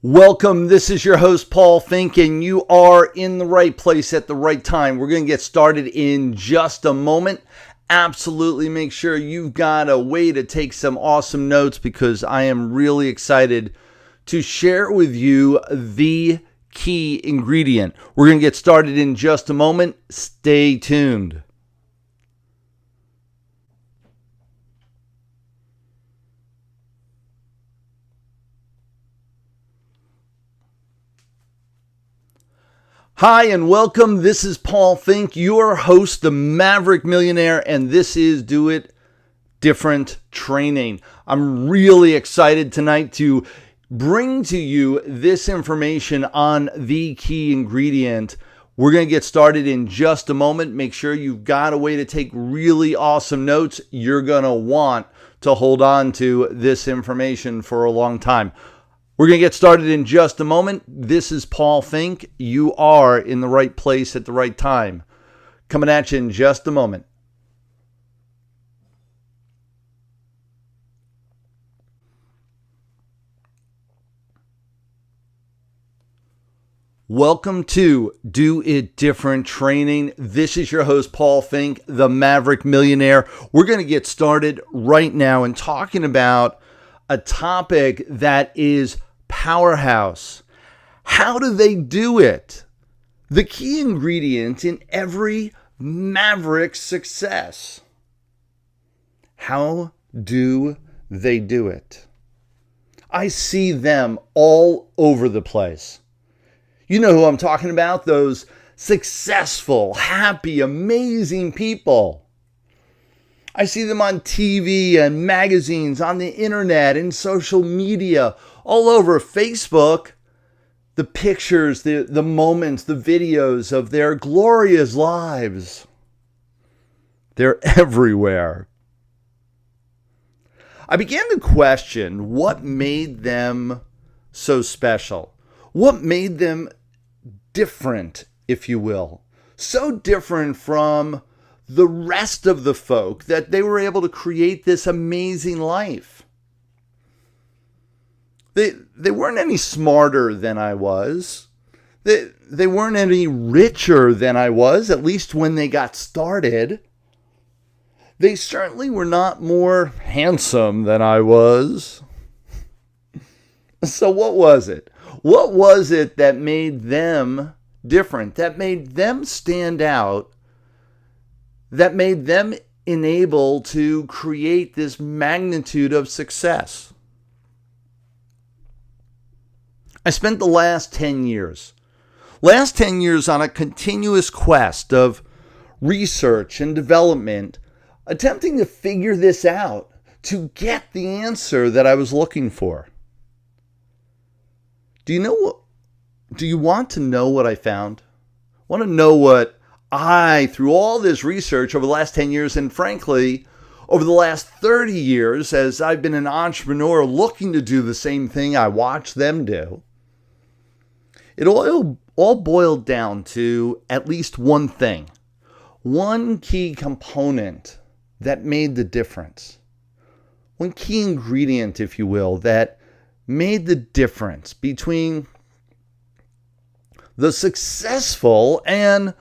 Welcome. This is your host, Paul Finck, and you are in the right place at the right time. We're going to get started in just a moment. Absolutely make sure you've got a way to take some awesome notes because I am really excited to share with you the key ingredient. We're going to get started in just a moment. Stay tuned. Hi and welcome. This is Paul Finck, your host, the Maverick Millionaire, and this is Do It Different Training. I'm really excited tonight to bring to you this information on the key ingredient. We're going to get started in just a moment. Make sure you've got a way to take really awesome notes. You're going to want to hold on to this information for a long time. We're going to get started in just a moment. This is Paul Finck. You are in the right place at the right time. Coming at you in just a moment. Welcome to Do It Different Training. This is your host, Paul Finck, the Maverick Millionaire. We're going to get started right now and talking about a topic that is powerhouse. How do they do it? The key ingredient in every Maverick success. How do they do it? I see them all over the place. You know who I'm talking about? Those successful, happy, amazing people. I see them on TV and magazines, on the internet, and social media, all over Facebook. The pictures, the moments, the videos of their glorious lives. They're everywhere. I began to question what made them so special. What made them different, if you will. So different from the rest of the folk that they were able to create this amazing life. They weren't any smarter than I was. They weren't any richer than I was, at least when they got started. They certainly were not more handsome than I was. So what was it? What was it that made them different, that made them stand out, that made them enabled to create this magnitude of success? I spent the last 10 years on a continuous quest of research and development, attempting to figure this out, to get the answer that I was looking for. Do you want to know what I found? Want to know what I, through all this research over the last 10 years, and frankly, over the last 30 years, as I've been an entrepreneur looking to do the same thing I watched them do, it all boiled down to at least one thing, one key component that made the difference, one key ingredient, if you will, that made the difference between the successful and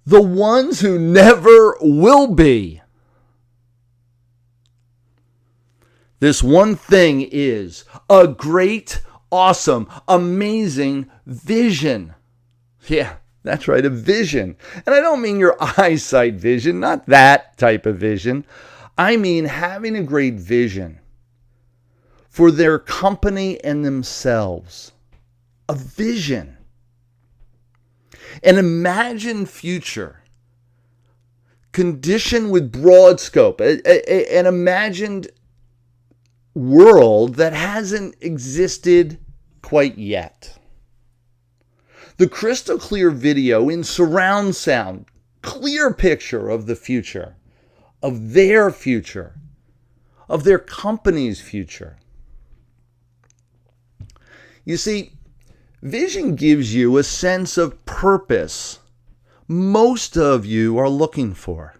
the ones who never will be. This one thing is a great, awesome, amazing vision. Yeah, that's right, a vision. And I don't mean your eyesight vision, not that type of vision. I mean having a great vision for their company and themselves. A vision. An imagined future. Conditioned with broad scope. An imagined world that hasn't existed quite yet. The crystal clear video in surround sound. Clear picture of the future. Of their future. Of their company's future. You see, vision gives you a sense of purpose most of you are looking for.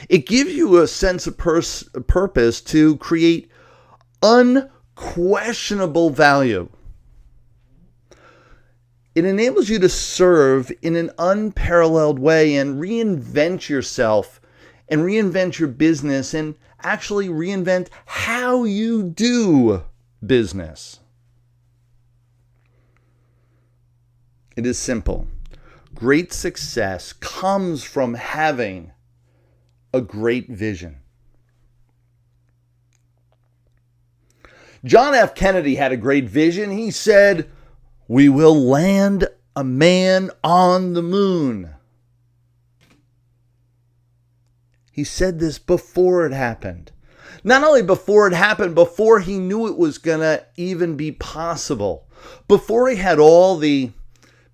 It gives you a sense of purpose to create unquestionable questionable value. It enables you to serve in an unparalleled way and reinvent yourself and reinvent your business and actually reinvent how you do business. It is simple. Great success comes from having a great vision. John F. Kennedy had a great vision. He said, "We will land a man on the moon." He said this before it happened. Not only before it happened, before he knew it was going to even be possible. Before he had all the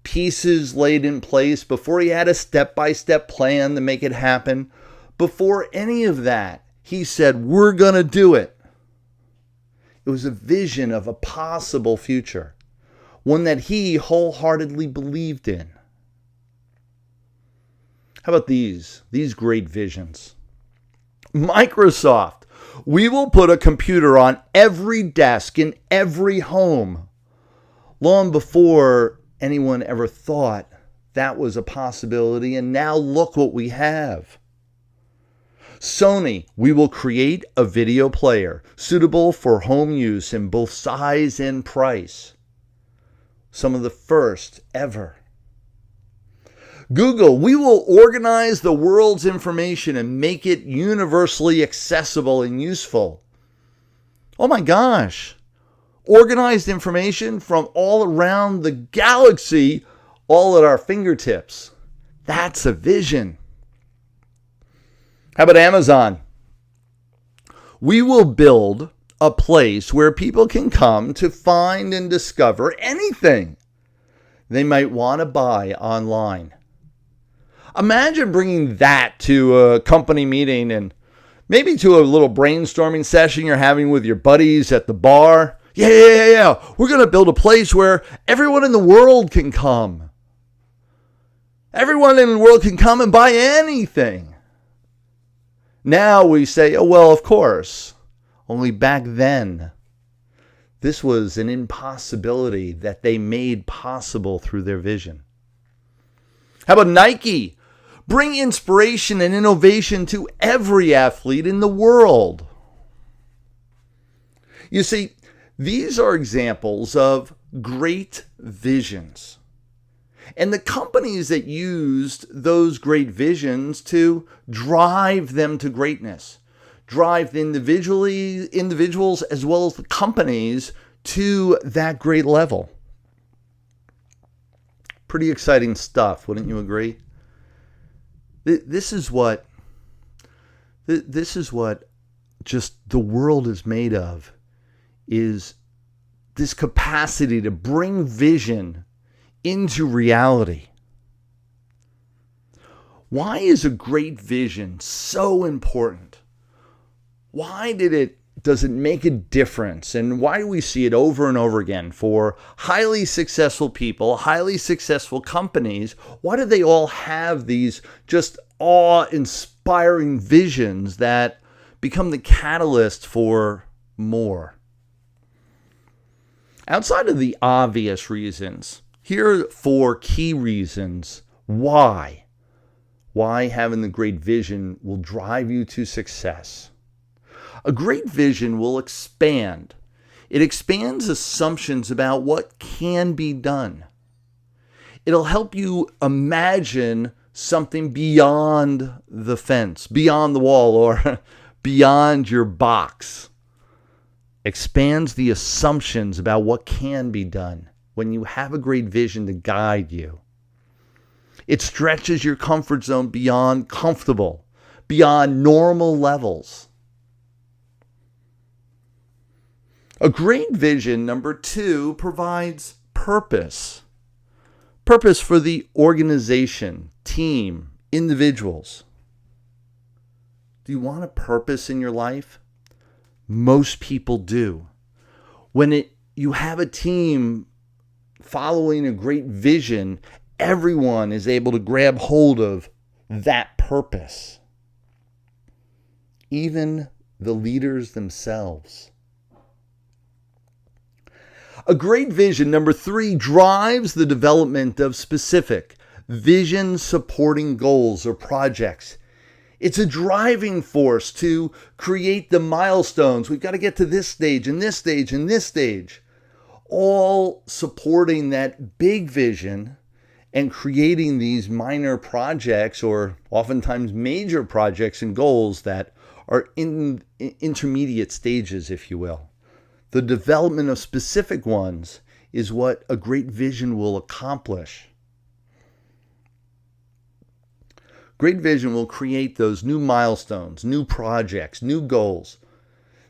pieces laid in place, before he had a step-by-step plan to make it happen, before any of that, he said, "We're going to do it." It was a vision of a possible future, one that he wholeheartedly believed in. How about these great visions? Microsoft, we will put a computer on every desk in every home. Long before anyone ever thought that was a possibility, and now look what we have. Sony, we will create a video player suitable for home use in both size and price. Some of the first ever. Google, we will organize the world's information and make it universally accessible and useful. Oh my gosh. Organized information from all around the galaxy, all at our fingertips. That's a vision. How about Amazon? We will build a place where people can come to find and discover anything they might want to buy online. Imagine bringing that to a company meeting and maybe to a little brainstorming session you're having with your buddies at the bar. Yeah. We're going to build a place where everyone in the world can come. Everyone in the world can come and buy anything. Now we say, oh, well, of course. Only back then, this was an impossibility that they made possible through their vision. How about Nike? Bring inspiration and innovation to every athlete in the world. You see, these are examples of great visions. And the companies that used those great visions to drive them to greatness, drive individuals as well as the companies to that great level. Pretty exciting stuff, wouldn't you agree? This is what just the world is made of, is this capacity to bring vision into reality. Why is a great vision so important? Why does it make a difference? And why do we see it over and over again for highly successful people, highly successful companies? Why do they all have these just awe-inspiring visions that become the catalyst for more? Outside of the obvious reasons, here are 4 key reasons why having the great vision will drive you to success. A great vision will expand. It expands assumptions about what can be done. It'll help you imagine something beyond the fence, beyond the wall, or beyond your box. Expands the assumptions about what can be done when you have a great vision to guide you. It stretches your comfort zone beyond comfortable, beyond normal levels. A great vision, number 2, provides purpose. Purpose for the organization, team, individuals. Do you want a purpose in your life? Most people do. When you have a team following a great vision, everyone is able to grab hold of that purpose. Even the leaders themselves. A great vision, number 3, drives the development of specific vision supporting goals or projects. It's a driving force to create the milestones. We've got to get to this stage and this stage and this stage, all supporting that big vision and creating these minor projects or oftentimes major projects and goals that are in intermediate stages, if you will. The development of specific ones is what a great vision will accomplish. Great vision will create those new milestones, new projects, new goals.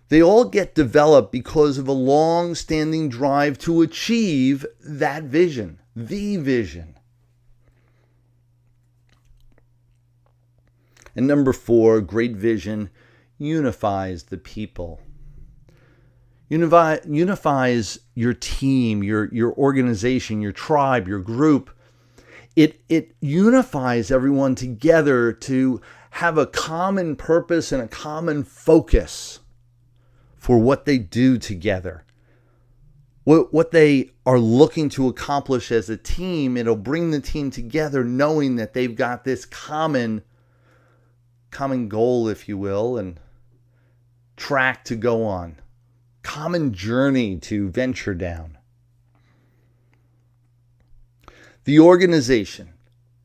They all get developed because of a long-standing drive to achieve that vision, the vision. And number 4, great vision unifies the people. Unifies your team, your organization, your tribe, your group. It unifies everyone together to have a common purpose and a common focus for what they do together. What they are looking to accomplish as a team, it'll bring the team together knowing that they've got this common goal, if you will, and track to go on. Common journey to venture down. The organization,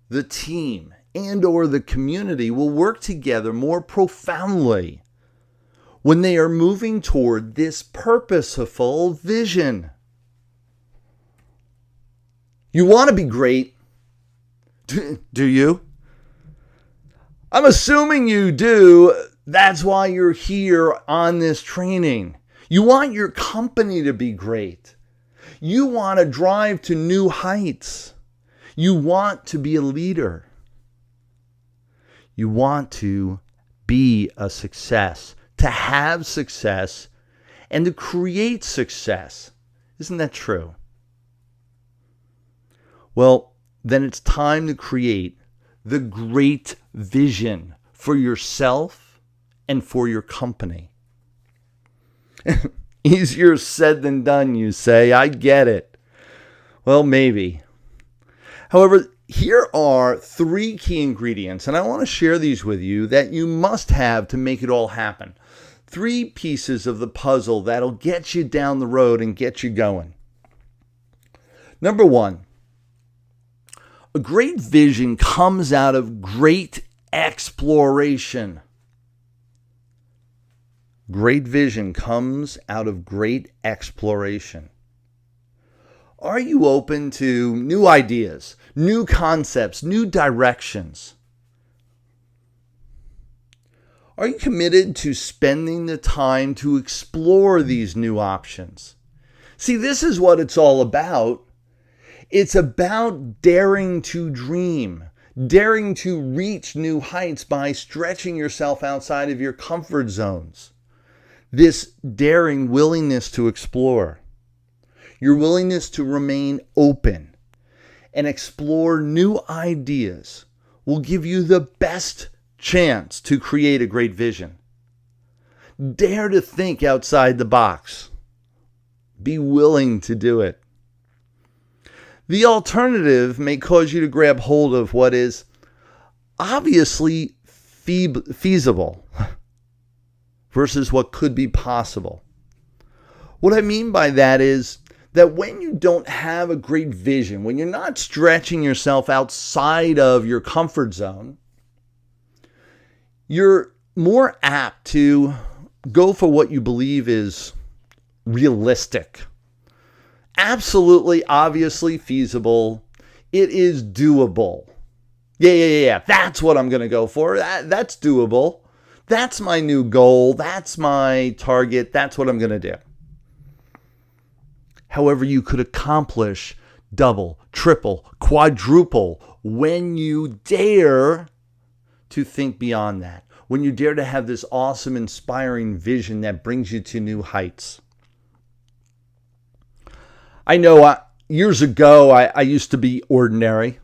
the team, and or the community will work together more profoundly when they are moving toward this purposeful vision. You want to be great, do you? I'm assuming you do. That's why you're here on this training. You want your company to be great. You want to drive to new heights. You want to be a leader. You want to be a success, to have success, and to create success. Isn't that true? Well, then it's time to create the great vision for yourself and for your company. Easier said than done, you say. I get it. Well, maybe. However, here are 3 key ingredients, and I want to share these with you that you must have to make it all happen. 3 pieces of the puzzle that'll get you down the road and get you going. Number 1, a great vision comes out of great exploration. Great vision comes out of great exploration. Are you open to new ideas, new concepts, new directions? Are you committed to spending the time to explore these new options? See, this is what it's all about. It's about daring to dream, daring to reach new heights by stretching yourself outside of your comfort zones. This daring willingness to explore, your willingness to remain open and explore new ideas will give you the best chance to create a great vision. Dare to think outside the box. Be willing to do it. The alternative may cause you to grab hold of what is obviously feasible versus what could be possible. What I mean by that is that when you don't have a great vision, when you're not stretching yourself outside of your comfort zone, you're more apt to go for what you believe is realistic. Absolutely, obviously feasible. It is doable. Yeah. That's what I'm going to go for. That's doable. That's my new goal. That's my target. That's what I'm going to do. However, you could accomplish double, triple, quadruple when you dare to think beyond that. When you dare to have this awesome, inspiring vision that brings you to new heights. I know years ago, I used to be ordinary.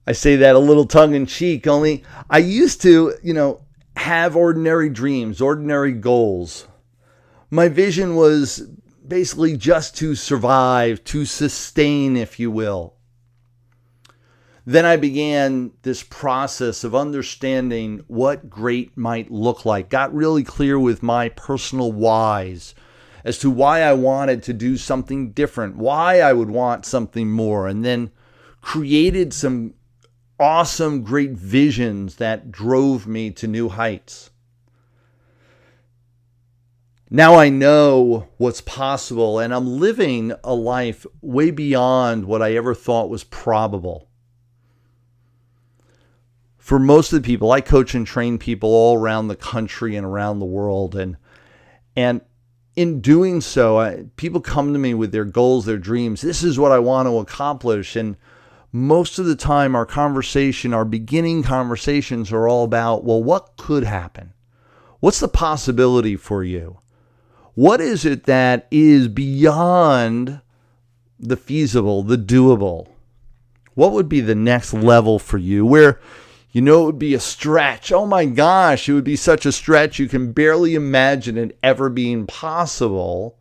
I say that a little tongue-in-cheek, only I used to, have ordinary dreams, ordinary goals. My vision was basically just to survive, to sustain, if you will. Then I began this process of understanding what great might look like. Got really clear with my personal whys as to why I wanted to do something different, why I would want something more, and then created some awesome, great visions that drove me to new heights. Now I know what's possible, and I'm living a life way beyond what I ever thought was probable. For most of the people, I coach and train people all around the country and around the world. And in doing so, people come to me with their goals, their dreams. This is what I want to accomplish. And most of the time, our beginning conversations are all about, well, what could happen? What's the possibility for you? What is it that is beyond the feasible, the doable? What would be the next level for you where it would be a stretch? Oh my gosh, it would be such a stretch. You can barely imagine it ever being possible.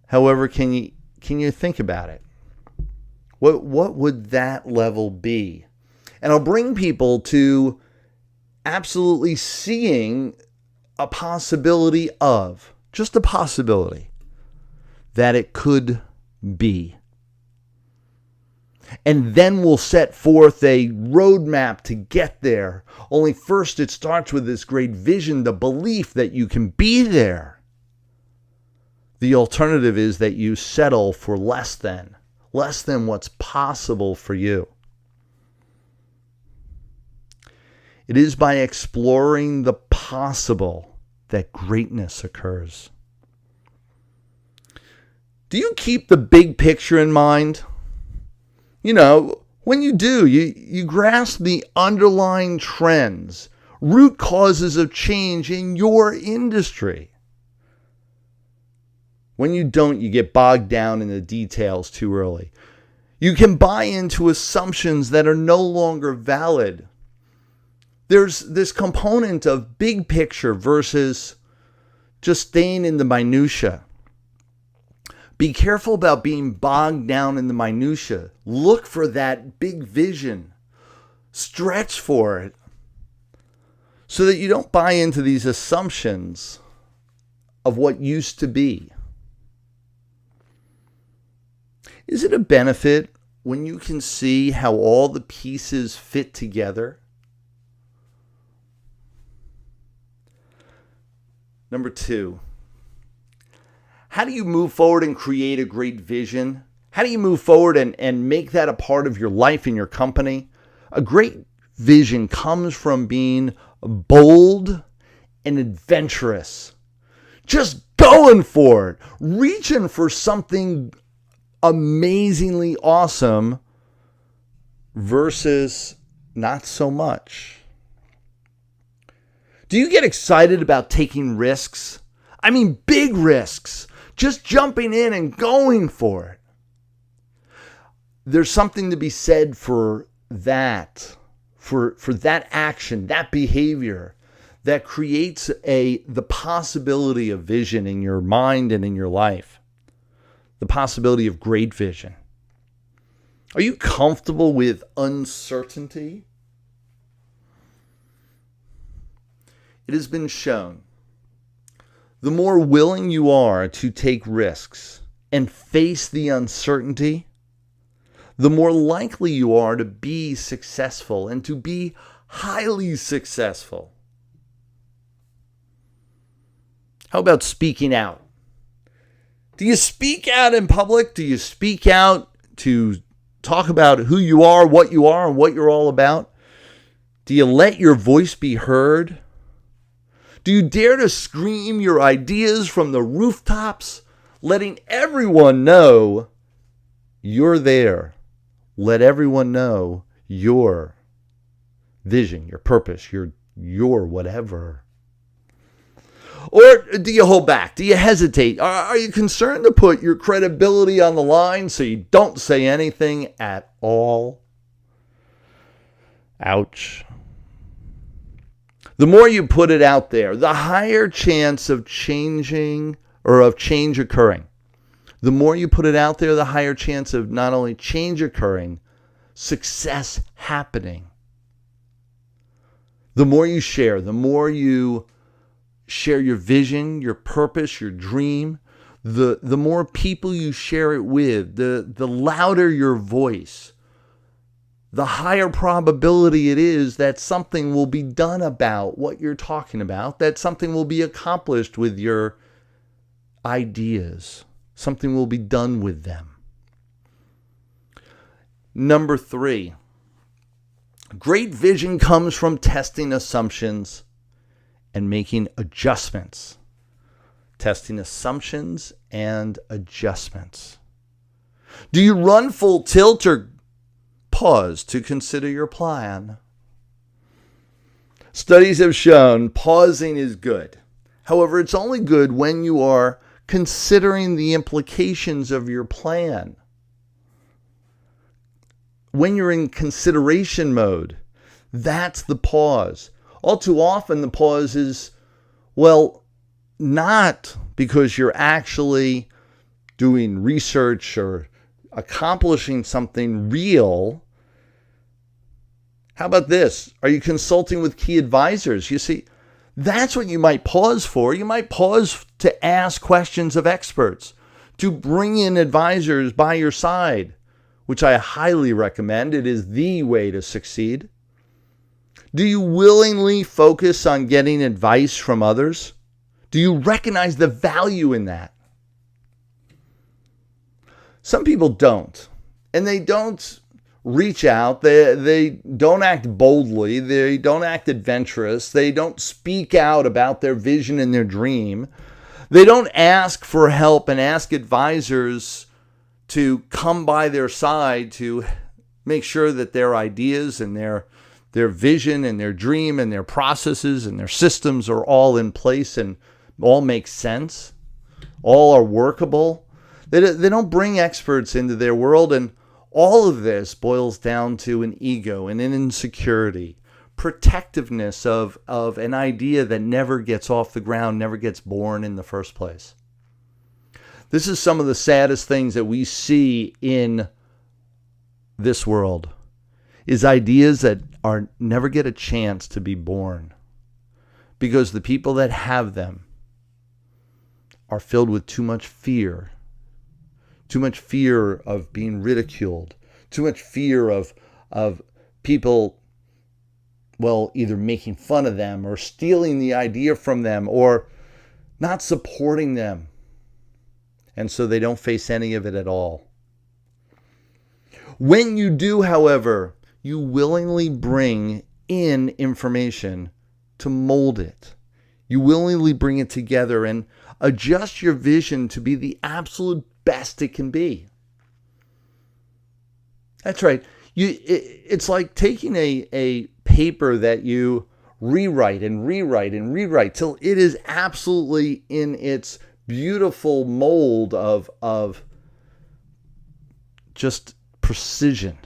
However, can you think about it? What would that level be? And I'll bring people to absolutely seeing a possibility of, just a possibility, that it could be. And then we'll set forth a roadmap to get there. Only first it starts with this great vision, the belief that you can be there. The alternative is that you settle for less than what's possible for you. It is by exploring the possible that greatness occurs. Do you keep the big picture in mind? When you do, you grasp the underlying trends, root causes of change in your industry. When you don't, you get bogged down in the details too early. You can buy into assumptions that are no longer valid. There's this component of big picture versus just staying in the minutia. Be careful about being bogged down in the minutia. Look for that big vision. Stretch for it so that you don't buy into these assumptions of what used to be. Is it a benefit when you can see how all the pieces fit together? Number 2. How do you move forward and create a great vision? How do you move forward and make that a part of your life and your company? A great vision comes from being bold and adventurous. Just going for it. Reaching for something amazingly awesome versus not so much. Do you get excited about taking risks? I mean, big risks. Just jumping in and going for it. There's something to be said for that, for that action, that behavior that creates the possibility of vision in your mind and in your life. The possibility of great vision. Are you comfortable with uncertainty? It has been shown, the more willing you are to take risks and face the uncertainty, the more likely you are to be successful and to be highly successful. How about speaking out? Do you speak out in public? Do you speak out to talk about who you are, and what you're all about? Do you let your voice be heard? Do you dare to scream your ideas from the rooftops, letting everyone know you're there? Let everyone know your vision, your purpose, your whatever. Or do you hold back? Do you hesitate? Are you concerned to put your credibility on the line so you don't say anything at all? Ouch. The more you put it out there, the higher chance of changing or of change occurring. The more you put it out there, the higher chance of not only change occurring, success happening. The more you share your vision, your purpose, your dream, the more people you share it with, the louder your voice, the higher probability it is that something will be done about what you're talking about, that something will be accomplished with your ideas, something will be done with them. Number 3, great vision comes from testing assumptions and making adjustments. Testing assumptions and adjustments. Do you run full tilt or pause to consider your plan? Studies have shown pausing is good. However, it's only good when you are considering the implications of your plan. When you're in consideration mode, that's the pause. All too often the pause is, not because you're actually doing research or accomplishing something real. How about this? Are you consulting with key advisors? You see, that's what you might pause for. You might pause to ask questions of experts, to bring in advisors by your side, which I highly recommend. It is the way to succeed. Do you willingly focus on getting advice from others? Do you recognize the value in that? Some people don't, and they don't reach out. They don't act boldly. They don't act adventurous. They don't speak out about their vision and their dream. They don't ask for help and ask advisors to come by their side to make sure that their ideas and their vision and their dream and their processes and their systems are all in place and all make sense, all are workable. They don't bring experts into their world, and all of this boils down to an ego and an insecurity, protectiveness of an idea that never gets off the ground, never gets born in the first place. This is some of the saddest things that we see in this world, is ideas that never get a chance to be born because the people that have them are filled with too much fear of being ridiculed, too much fear of people, either making fun of them or stealing the idea from them or not supporting them. And so they don't face any of it at all. When you do, however, you willingly bring in information to mold it. You willingly bring it together and adjust your vision to be the absolute best it can be. That's right. It's like taking a paper that you rewrite till it is absolutely in its beautiful mold of just precision.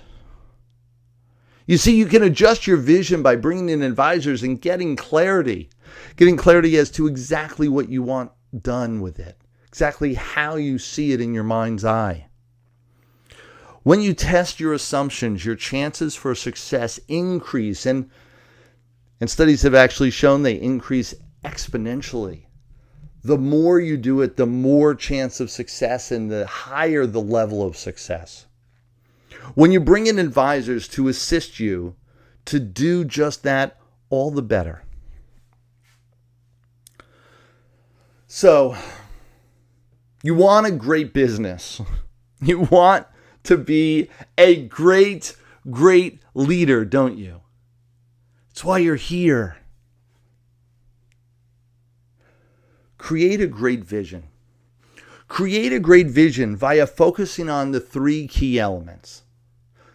You see, you can adjust your vision by bringing in advisors and getting clarity as to exactly what you want done with it, exactly how you see it in your mind's eye. When you test your assumptions, your chances for success increase, and studies have actually shown they increase exponentially. The more you do it, the more chance of success and the higher the level of success. When you bring in advisors to assist you to do just that, all the better. So, you want a great business. You want to be a great leader, don't you? That's why you're here. Create a great vision. Create a great vision via focusing on the 3 key elements.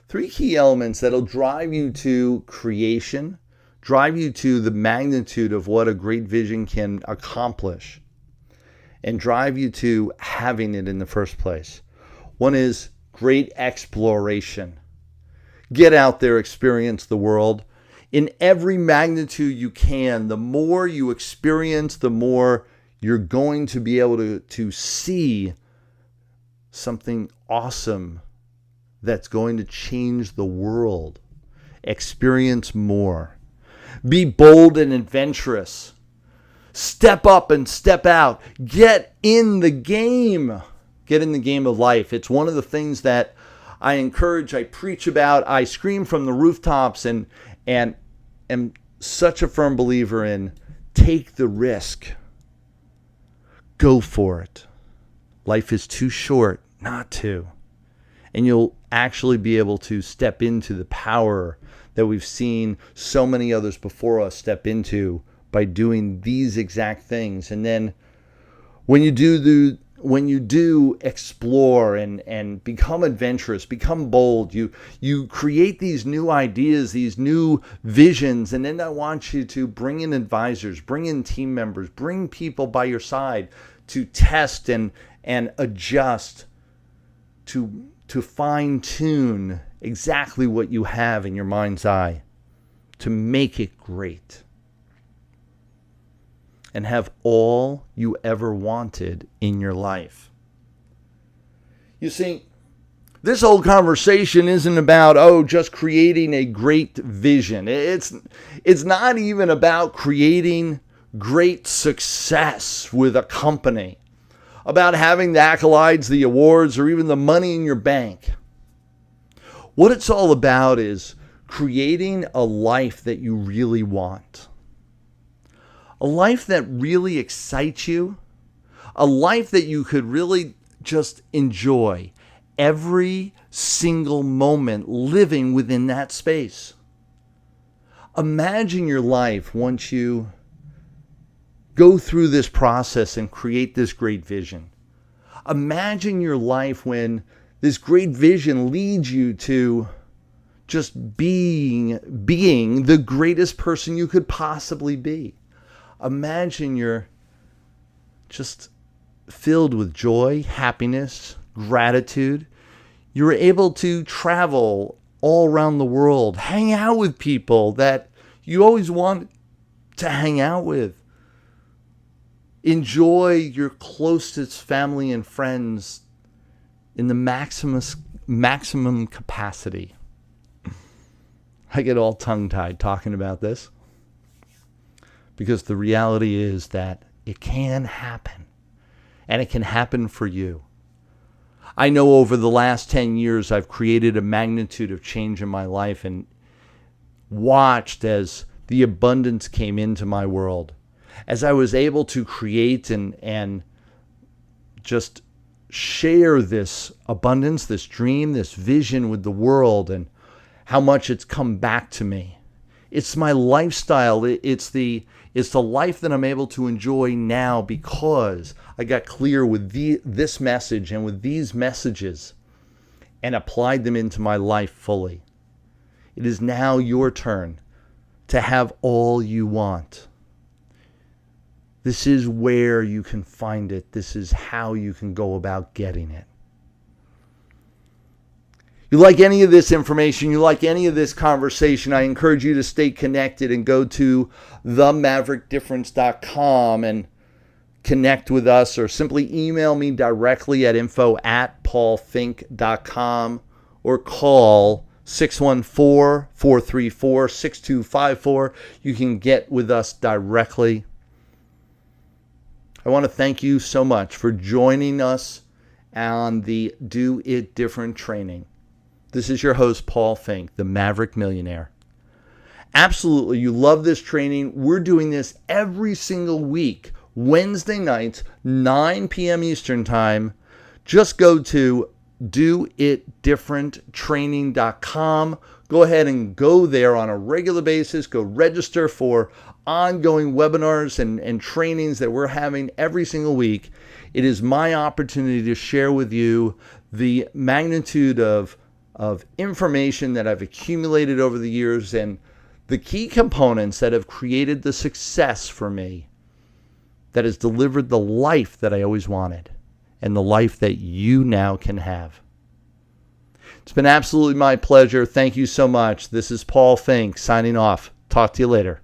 3 key elements that'll drive you to creation, drive you to the magnitude of what a great vision can accomplish, and drive you to having it in the first place. One is great exploration. Get out there, experience the world in every magnitude you can. The more you experience, the more you're going to be able to see something awesome that's going to change the world. Experience more. Be bold and adventurous. Step up and step out. Get in the game. Get in the game of life. It's one of the things that I encourage, I preach about, I scream from the rooftops, and am such a firm believer in take the risk. Go for it. Life is too short not to. And you'll actually be able to step into the power that we've seen so many others before us step into by doing these exact things. And then when you do explore and become adventurous, become bold, you create these new ideas, these new visions, and then I want you to bring in advisors, bring in team members, bring people by your side to test and adjust, to fine-tune exactly what you have in your mind's eye, to make it great, and have all you ever wanted in your life. You see, this whole conversation isn't about, just creating a great vision. It's not even about creating great success with a company, about having the accolades, the awards, or even the money in your bank. What it's all about is creating a life that you really want. A life that really excites you. A life that you could really just enjoy every single moment living within that space. Imagine your life once you go through this process and create this great vision. Imagine your life when this great vision leads you to just being the greatest person you could possibly be. Imagine you're just filled with joy, happiness, gratitude. You're able to travel all around the world, hang out with people that you always want to hang out with. Enjoy your closest family and friends in the maximum capacity. I get all tongue-tied talking about this because the reality is that it can happen, and it can happen for you. I know over the last 10 years I've created a magnitude of change in my life and watched as the abundance came into my world. As I was able to create and just share this abundance, this dream, this vision with the world, and how much it's come back to me. It's my lifestyle. It's the life that I'm able to enjoy now because I got clear with this message and with these messages and applied them into my life fully. It is now your turn to have all you want. This is where you can find it. This is how you can go about getting it. You like any of this information, you like any of this conversation, I encourage you to stay connected and go to themaverickdifference.com and connect with us, or simply email me directly at info@paulfinck.com or call 614-434-6254. You can get with us directly. I want to thank you so much for joining us on the Do It Different training. This is your host, Paul Finck, the Maverick Millionaire. Absolutely, you love this training. We're doing this every single week, Wednesday nights, 9 p.m. Eastern Time. Just go to doitdifferenttraining.com. Go ahead and go there on a regular basis. Go register for ongoing webinars and trainings that we're having every single week. It is my opportunity to share with you the magnitude of information that I've accumulated over the years and the key components that have created the success for me that has delivered the life that I always wanted and the life that you now can have. It's been absolutely my pleasure. Thank you so much. This is Paul Finck signing off. Talk to you later.